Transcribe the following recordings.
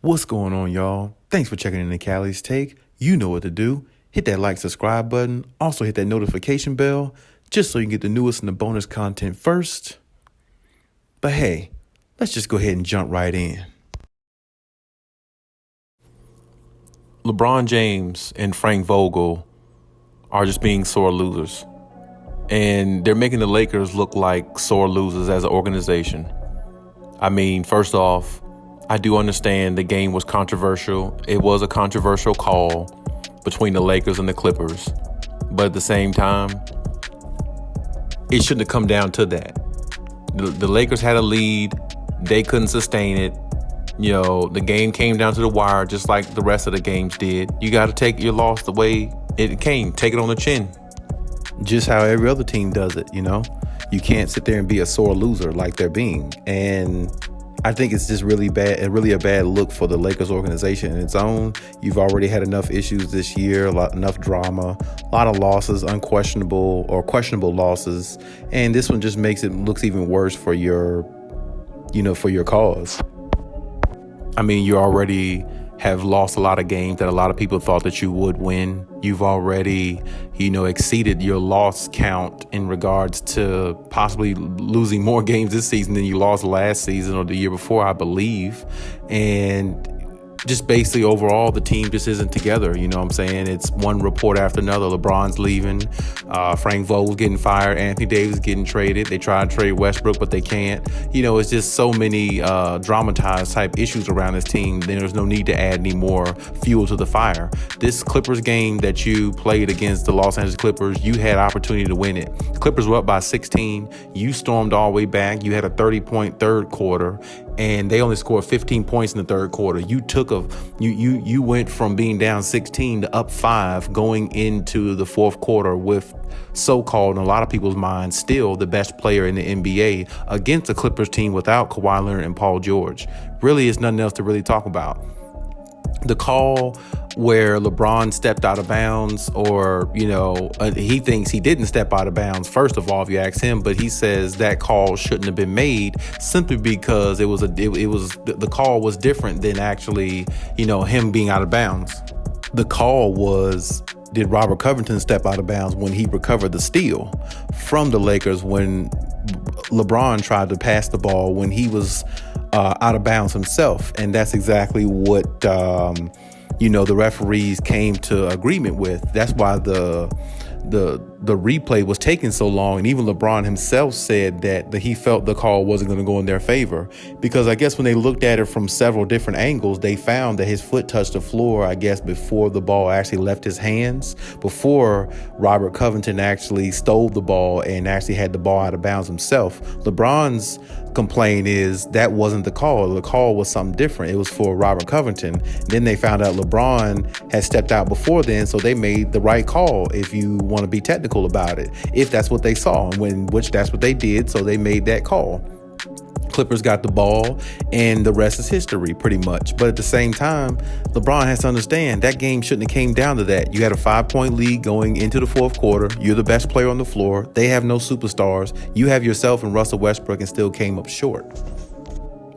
What's going on, y'all? Thanks for checking in the Khaliis Take. You know what to do. Hit that like, subscribe button. Also hit that notification bell just so you can get the newest and the bonus content first. But hey, let's just go ahead and jump right in. LeBron James and Frank Vogel are just being sore losers. And they're making the Lakers look like sore losers as an organization. I mean, first off, I do understand the game was controversial. It was a controversial call between the Lakers and the Clippers. But at the same time, it shouldn't have come down to that. The Lakers had a lead. They couldn't sustain it. You know, the game came down to the wire just like the rest of the games did. You got to take your loss the way it came. Take it on the chin. Just how every other team does it, you know? You can't sit there and be a sore loser like they're being. And I think it's just really a bad look for the Lakers organization in its own. You've already had enough issues this year, enough drama, a lot of losses, unquestionable or questionable losses. And this one just looks even worse for your cause. I mean, you already have lost a lot of games that a lot of people thought that you would win. You've already, exceeded your loss count in regards to possibly losing more games this season than you lost last season or the year before, I believe. And just basically overall, the team just isn't together. You know what I'm saying? It's one report after another. LeBron's leaving. Frank Vogel's getting fired. Anthony Davis getting traded. They try to trade Westbrook, but they can't. It's just so many dramatized type issues around this team. Then there's no need to add any more fuel to the fire. This Clippers game that you played against the Los Angeles Clippers, you had opportunity to win it. The Clippers were up by 16. You stormed all the way back. You had a 30-point third quarter, and they only scored 15 points in the third quarter. You went from being down 16 to up 5 going into the fourth quarter with so-called, in a lot of people's minds, still the best player in the NBA against the Clippers team without Kawhi Leonard and Paul George. Really, it's nothing else to really talk about. The call where LeBron stepped out of bounds, or, he thinks he didn't step out of bounds, first of all, if you ask him, but he says that call shouldn't have been made simply because the call was different than actually, him being out of bounds. The call was, did Robert Covington step out of bounds when he recovered the steal from the Lakers when LeBron tried to pass the ball when he was out of bounds himself? And that's exactly what the referees came to agreement with. That's why the replay was taking so long, and even LeBron himself said that he felt the call wasn't going to go in their favor, because I guess when they looked at it from several different angles, they found that his foot touched the floor, I guess, before the ball actually left his hands, before Robert Covington actually stole the ball and actually had the ball out of bounds himself. LeBron's complaint is that wasn't the call. The call was something different. It was for Robert Covington. Then they found out LeBron had stepped out before then, so they made the right call, if you want to be technical about it, if that's what they saw, and which that's what they did, so they made that call. Clippers got the ball, and the rest is history, pretty much. But at the same time, LeBron has to understand that game shouldn't have came down to that. You had a 5-point lead going into the fourth quarter. You're the best player on the floor. They have no superstars. You have yourself and Russell Westbrook, and still came up short,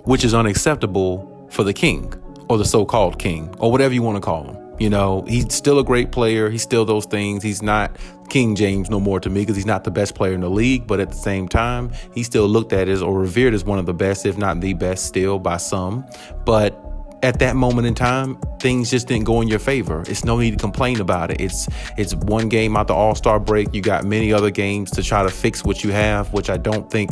which is unacceptable for the king, or the so-called king, or whatever you want to call him. He's still a great player. He's still those things. He's not King James no more to me, because he's not the best player in the league. But at the same time, he's still looked at as, or revered as, one of the best, if not the best still by some. But at that moment in time, things just didn't go in your favor. It's no need to complain about it. It's one game out the All-Star break. You got many other games to try to fix what you have, which I don't think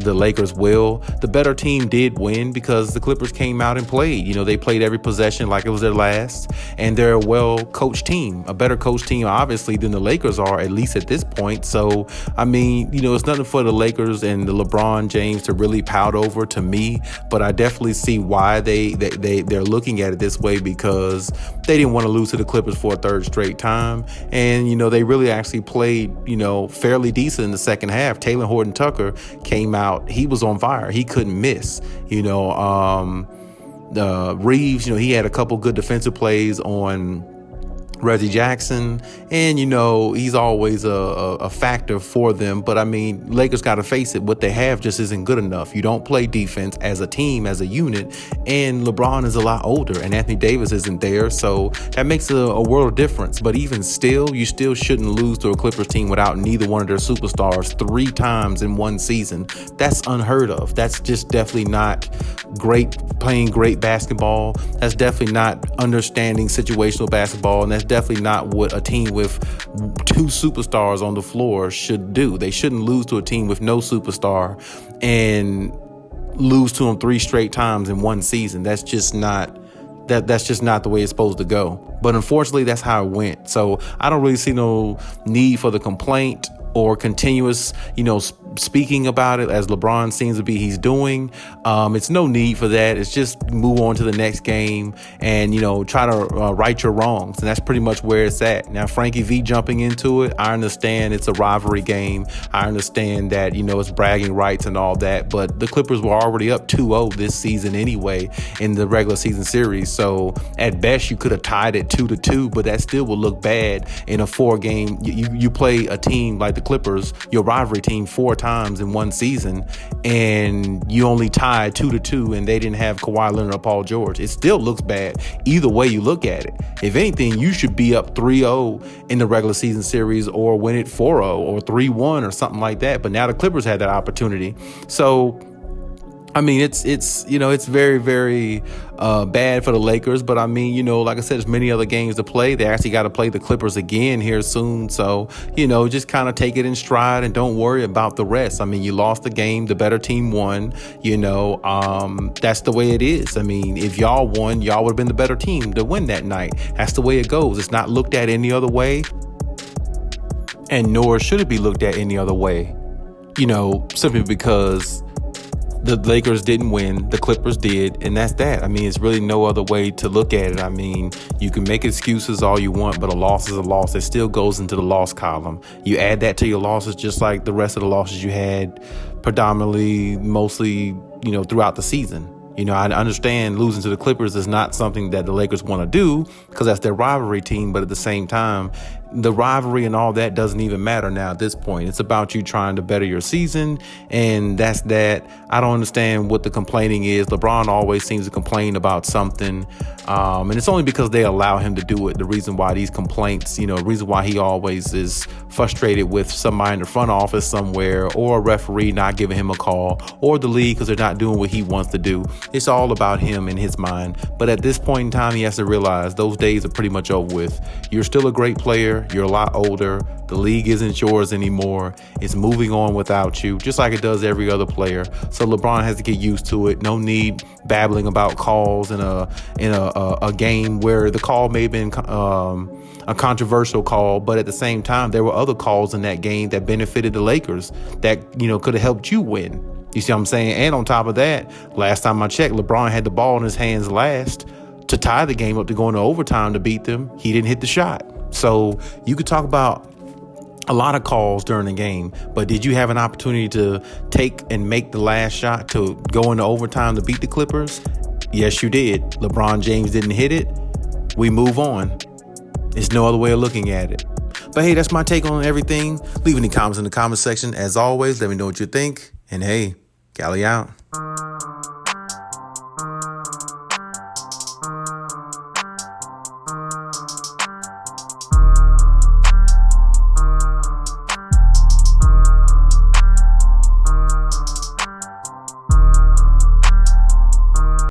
the Lakers will. The better team did win because the Clippers came out and played. They played every possession like it was their last, and they're a well-coached team, a better coached team, obviously, than the Lakers are, at least at this point. So, I mean, it's nothing for the Lakers and the LeBron James to really pout over, to me, but I definitely see why they're looking at it this way, because they didn't want to lose to the Clippers for a third straight time. And, they really actually played, fairly decent in the second half. Taylor Horton-Tucker came out. He was on fire. He couldn't miss. Reeves, he had a couple good defensive plays on Reggie Jackson, and he's always a factor for them. But I mean, Lakers got to face it, what they have just isn't good enough. You don't play defense as a team, as a unit, and LeBron is a lot older, and Anthony Davis isn't there, so that makes a world of difference. But even still, you still shouldn't lose to a Clippers team without neither one of their superstars 3 times in one season. That's unheard of. That's just definitely not playing great basketball. That's definitely not understanding situational basketball, and that's definitely not what a team with 2 superstars on the floor should do. They shouldn't lose to a team with no superstar and lose to them 3 straight times in one season. That's just not the way it's supposed to go. But unfortunately, that's how it went. So I don't really see no need for the complaint or continuous, speaking about it, as LeBron seems to be he's doing. It's no need for that. It's just move on to the next game and, try to right your wrongs. And that's pretty much where it's at. Now, Frankie V jumping into it, I understand it's a rivalry game. I understand that, it's bragging rights and all that. But the Clippers were already up 2-0 this season anyway in the regular season series. So at best, you could have tied it 2-2, but that still would look bad in a 4-game. You play a team like the Clippers, your rivalry team, 4 times in one season, and you only tied 2-2, and they didn't have Kawhi Leonard or Paul George. It still looks bad either way you look at it. If anything, you should be up 3-0 in the regular season series or win it 4-0 or 3-1 or something like that. But now the Clippers had that opportunity. So I mean, it's very, very bad for the Lakers. But I mean, like I said, there's many other games to play. They actually got to play the Clippers again here soon. So, just kind of take it in stride and don't worry about the rest. I mean, you lost the game. The better team won. That's the way it is. I mean, if y'all won, y'all would have been the better team to win that night. That's the way it goes. It's not looked at any other way. And nor should it be looked at any other way, simply because the Lakers didn't win, the Clippers did, and that's that. I mean, it's really no other way to look at it. I mean, you can make excuses all you want, but a loss is a loss. It still goes into the loss column. You add that to your losses just like the rest of the losses you had mostly, throughout the season. I understand losing to the Clippers is not something that the Lakers want to do because that's their rivalry team. But at the same time, the rivalry and all that doesn't even matter now at this point. It's about you trying to better your season, and that's that. I don't understand what the complaining is. LeBron always seems to complain about something, and it's only because they allow him to do it. The reason why these complaints, the reason why he always is frustrated with somebody in the front office somewhere or a referee not giving him a call or the league because they're not doing what he wants to do. It's all about him in his mind. But at this point in time, he has to realize those days are pretty much over with. You're still a great player. You're a lot older. The league isn't yours anymore. It's moving on without you, just like it does every other player. So LeBron has to get used to it. No need babbling about calls in a game where the call may have been a controversial call, but at the same time, there were other calls in that game that benefited the Lakers that could have helped you win. You see what I'm saying? And on top of that, last time I checked, LeBron had the ball in his hands last to tie the game up to go into overtime to beat them. He didn't hit the shot. So you could talk about a lot of calls during the game, but did you have an opportunity to take and make the last shot to go into overtime to beat the Clippers? Yes, you did. LeBron James didn't hit it. We move on. There's no other way of looking at it. But hey, that's my take on everything. Leave any comments in the comment section. As always, let me know what you think. And hey, Khaliis out.